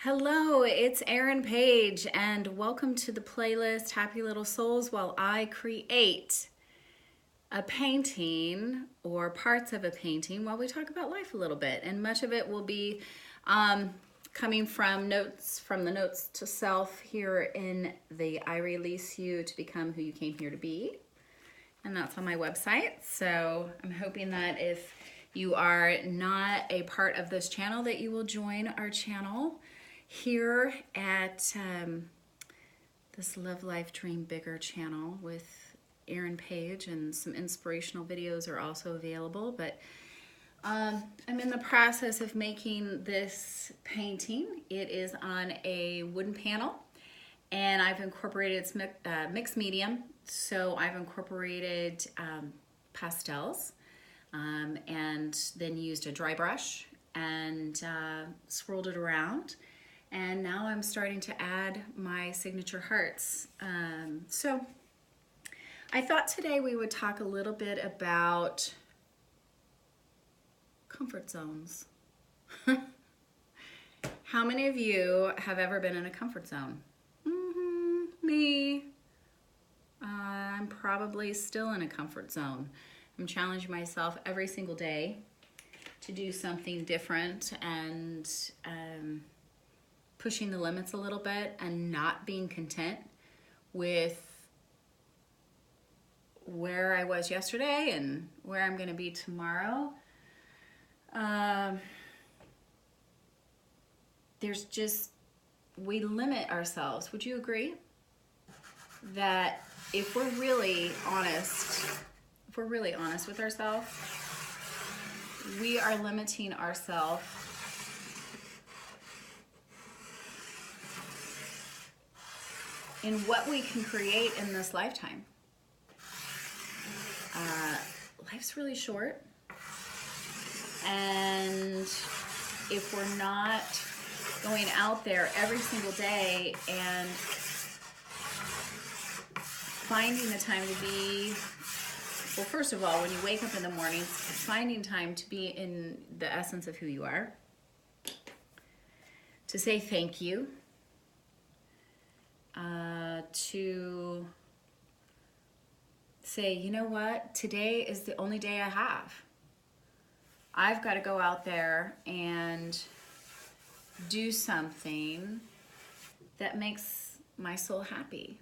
Hello, it's Erin Paige, and welcome to the playlist Happy Little Souls while I create a painting or parts of a painting while we talk about life a little bit. And much of it will be coming from notes from the Notes to Self here in the I Release You to Become Who You Came Here to Be. And that's on my website. So I'm hoping that if you are not a part of this channel, that you will join our channel here at this Love Life Dream Bigger channel with Erin Paige, and some inspirational videos are also available. But I'm in the process of making this painting. It is on a wooden panel, and I've incorporated it's mixed medium, so I've incorporated pastels and then used a dry brush and swirled it around. And now I'm starting to add my signature hearts. So I thought today we would talk a little bit about comfort zones. How many of you have ever been in a comfort zone? Me. I'm probably still in a comfort zone. I'm challenging myself every single day to do something different and pushing the limits a little bit and not being content with where I was yesterday and where I'm going to be tomorrow. We limit ourselves. Would you agree that if we're really honest with ourselves, we are limiting ourselves in what we can create in this lifetime? Life's really short, and if we're not going out there every single day and finding the time to be, well, first of all, when you wake up in the morning, finding time to be in the essence of who you are, to say thank you, to say, you know what, today is the only day I have. I've got to go out there and do something that makes my soul happy.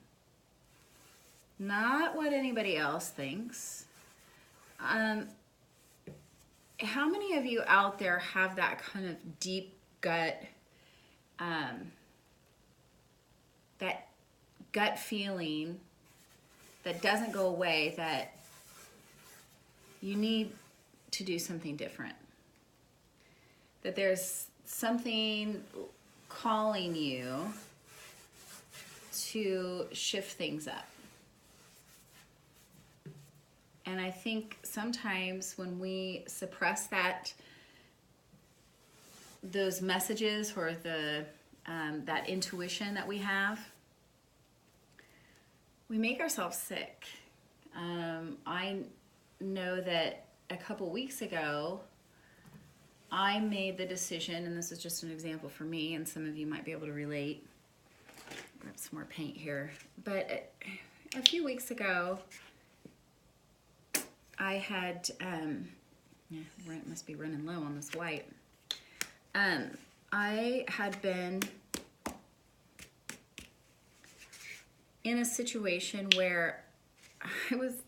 Not what anybody else thinks. How many of you out there have that kind of deep gut, that gut feeling that doesn't go away, that you need to do something different? That there's something calling you to shift things up. And I think sometimes when we suppress those messages or that intuition that we have, we make ourselves sick. I know that a couple weeks ago, I made the decision, and this is just an example for me, and some of you might be able to relate. Grab some more paint here. But a few weeks ago, I had, it must be running low on this white. I had been in a situation where I was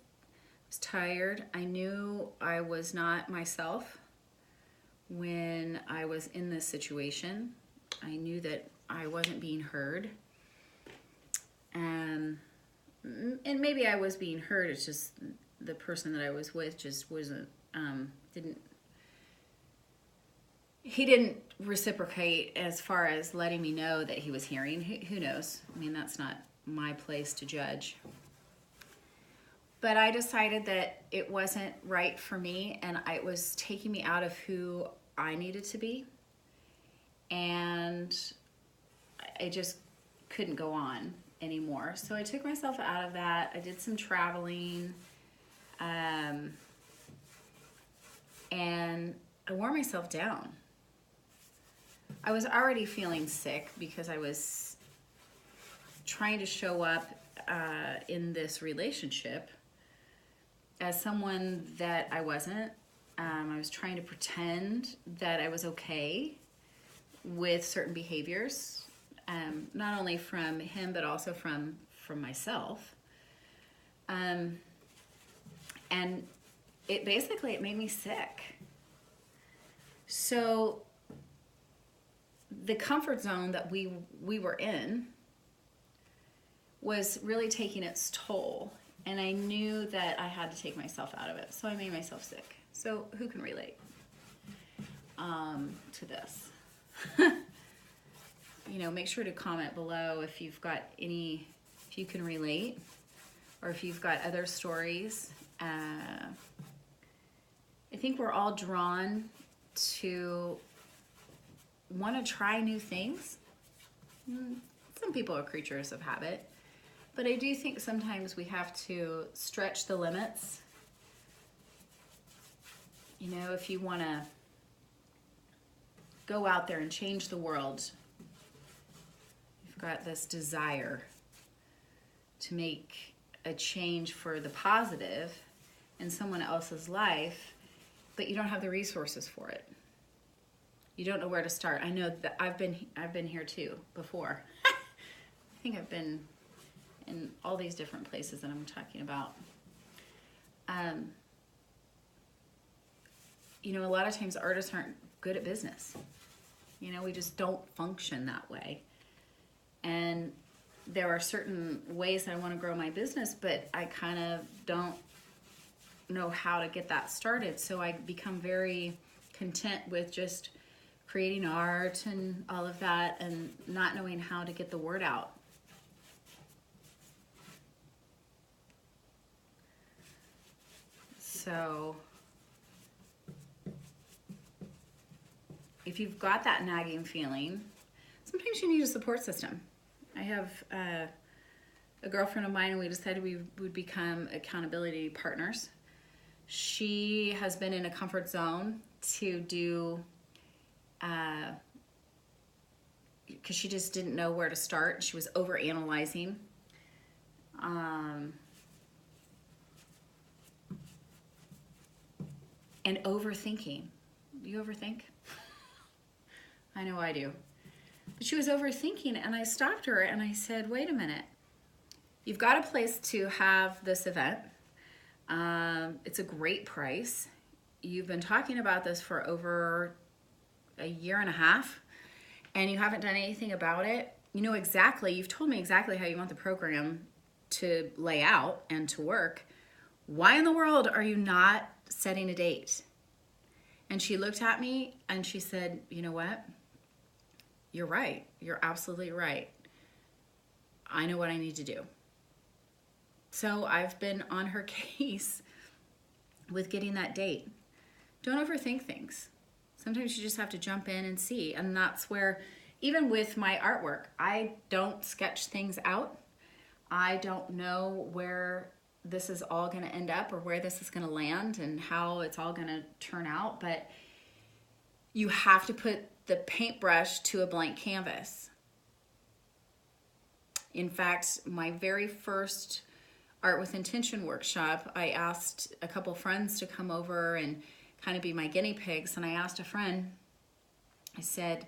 tired. I knew I was not myself when I was in this situation. I knew that I wasn't being heard. And maybe I was being heard, it's just the person that I was with just wasn't, he didn't reciprocate as far as letting me know that he was hearing. Who knows? I mean, that's not my place to judge. But I decided that it wasn't right for me, and it was taking me out of who I needed to be. And I just couldn't go on anymore. So I took myself out of that. I did some traveling. And I wore myself down. I was already feeling sick because I was trying to show up in this relationship as someone that I wasn't. I was trying to pretend that I was okay with certain behaviors, not only from him but also from myself. And it made me sick. So the comfort zone that we were in was really taking its toll, and I knew that I had to take myself out of it, so I made myself sick. So who can relate to this? Make sure to comment below if you've got if you can relate, or if you've got other stories. I think we're all drawn to want to try new things. Some people are creatures of habit, but I do think sometimes we have to stretch the limits. If you want to go out there and change the world, you've got this desire to make a change for the positive in someone else's life, but you don't have the resources for it. You don't know where to start. I know that I've been here too before. I think I've been in all these different places that I'm talking about. A lot of times artists aren't good at business. We just don't function that way. And there are certain ways that I want to grow my business, but I kind of don't know how to get that started. So I become very content with just creating art and all of that, and not knowing how to get the word out. So if you've got that nagging feeling, sometimes you need a support system. I have a girlfriend of mine, and we decided we would become accountability partners. She has been in a comfort zone to do, because she just didn't know where to start. She was overanalyzing. And overthinking. Do you overthink? I know I do. But she was overthinking, and I stopped her and I said, wait a minute. You've got a place to have this event. It's a great price. You've been talking about this for over a year and a half, and you haven't done anything about it. You've told me exactly how you want the program to lay out and to work. Why in the world are you not setting a date? And she looked at me and she said, you know what? You're right. You're absolutely right. I know what I need to do. So I've been on her case with getting that date. Don't overthink things. Sometimes you just have to jump in and see. And that's where, even with my artwork, I don't sketch things out. I don't know where this is all going to end up, or where this is going to land, and how it's all going to turn out. But you have to put the paintbrush to a blank canvas. In fact, my very first Art with Intention workshop, I asked a couple friends to come over and kind of be my guinea pigs. And I asked a friend, I said,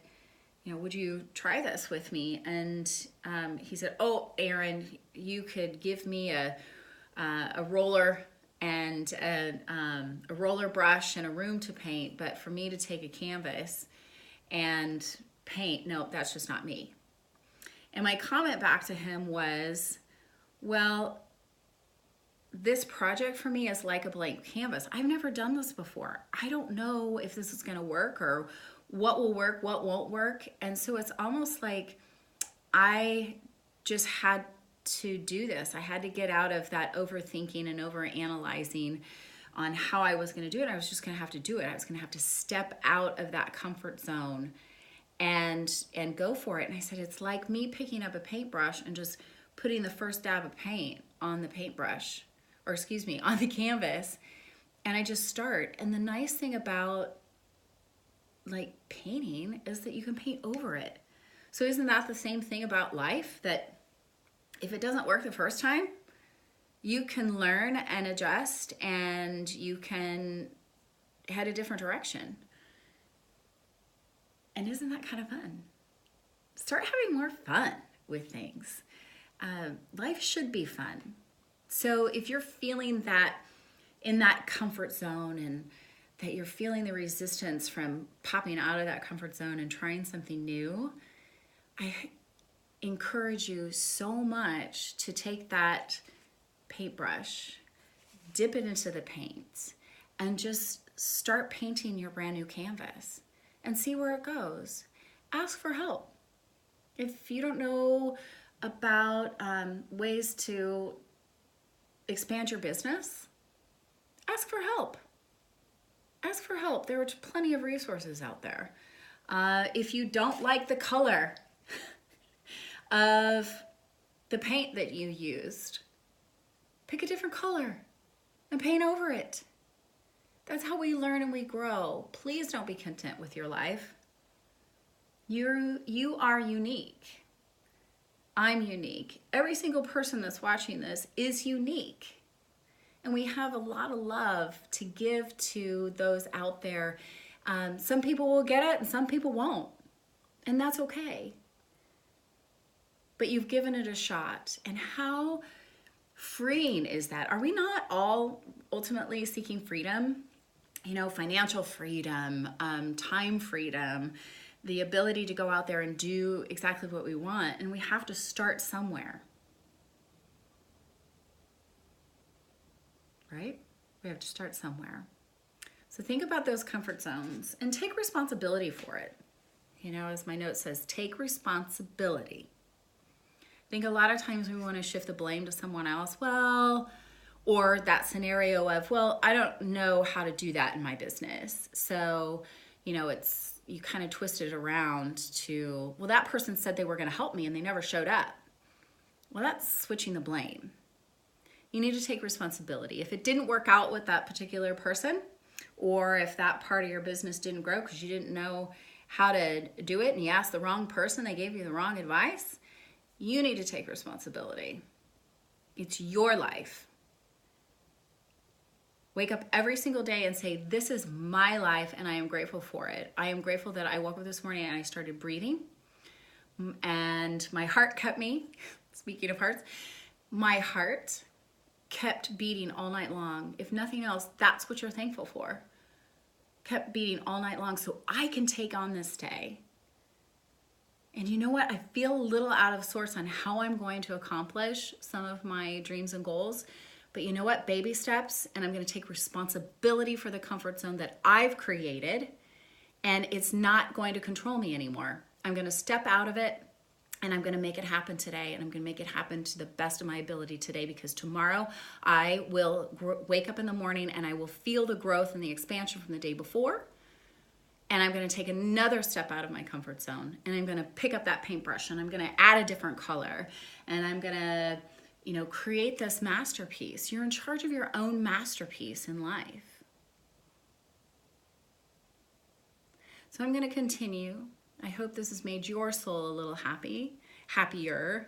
would you try this with me? And he said, oh, Erin, you could give me a roller and a roller brush and a room to paint, but for me to take a canvas and paint, no, that's just not me. And my comment back to him was, well, this project for me is like a blank canvas. I've never done this before. I don't know if this is going to work, or what will work, what won't work. And so it's almost like I just had to do this. I had to get out of that overthinking and overanalyzing on how I was going to do it. I was just going to have to do it. I was going to have to step out of that comfort zone and go for it. And I said, it's like me picking up a paintbrush and just putting the first dab of paint on the paintbrush, or excuse me, on the canvas. And I just start. And the nice thing about like painting is that you can paint over it. So isn't that the same thing about life? That if it doesn't work the first time, you can learn and adjust, and you can head a different direction. And isn't that kind of fun? Start having more fun with things. Life should be fun. So if you're feeling that in that comfort zone, and that you're feeling the resistance from popping out of that comfort zone and trying something new, I encourage you so much to take that paintbrush, dip it into the paint, and just start painting your brand new canvas and see where it goes. Ask for help. If you don't know about ways to expand your business, ask for help. Ask for help. There are plenty of resources out there. If you don't like the color of the paint that you used, pick a different color and paint over it. That's how we learn and we grow. Please don't be content with your life. You are unique. I'm unique. Every single person that's watching this is unique. And we have a lot of love to give to those out there. Some people will get it and some people won't. And that's okay. But you've given it a shot. And how freeing is that? Are we not all ultimately seeking freedom? You know, financial freedom, time freedom, the ability to go out there and do exactly what we want. And we have to start somewhere. Right? We have to start somewhere. So think about those comfort zones and take responsibility for it. You know, as my note says, take responsibility. I think a lot of times we want to shift the blame to someone else. Well, or that scenario of, well, I don't know how to do that in my business. So, you know, you kind of twist it around to, well, that person said they were going to help me and they never showed up. Well, that's switching the blame. You need to take responsibility. If it didn't work out with that particular person, or if that part of your business didn't grow because you didn't know how to do it and you asked the wrong person, they gave you the wrong advice, you need to take responsibility. It's your life. Wake up every single day and say, this is my life and I am grateful for it. I am grateful that I woke up this morning and I started breathing and my heart kept me, speaking of hearts, my heart kept beating all night long. If nothing else, that's what you're thankful for. Kept beating all night long so I can take on this day. And you know what? I feel a little out of sorts on how I'm going to accomplish some of my dreams and goals. But you know what? Baby steps, and I'm going to take responsibility for the comfort zone that I've created, and it's not going to control me anymore. I'm going to step out of it, and I'm going to make it happen today, and I'm going to make it happen to the best of my ability today, because tomorrow I will wake up in the morning and I will feel the growth and the expansion from the day before, and I'm going to take another step out of my comfort zone, and I'm going to pick up that paintbrush, and I'm going to add a different color, and I'm going to create this masterpiece. You're in charge of your own masterpiece in life. So I'm going to continue. I hope this has made your soul a little happier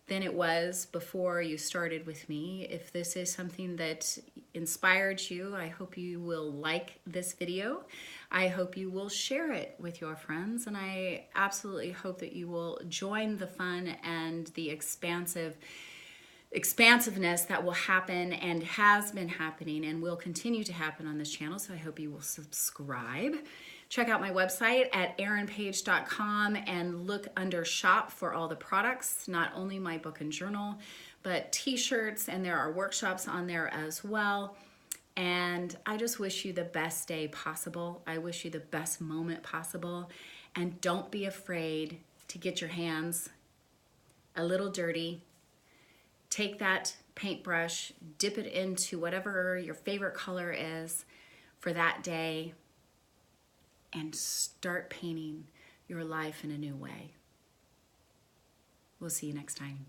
than it was before you started with me. If this is something that inspired you, I hope you will like this video. I hope you will share it with your friends, and I absolutely hope that you will join the fun and the expansiveness that will happen and has been happening and will continue to happen on this channel. So I hope you will subscribe. Check out my website at erinpaige.com and look under shop for all the products, not only my book and journal, but t-shirts, and there are workshops on there as well. And I just wish you the best day possible. I wish you the best moment possible. And don't be afraid to get your hands a little dirty. Take that paintbrush, dip it into whatever your favorite color is for that day, and start painting your life in a new way. We'll see you next time.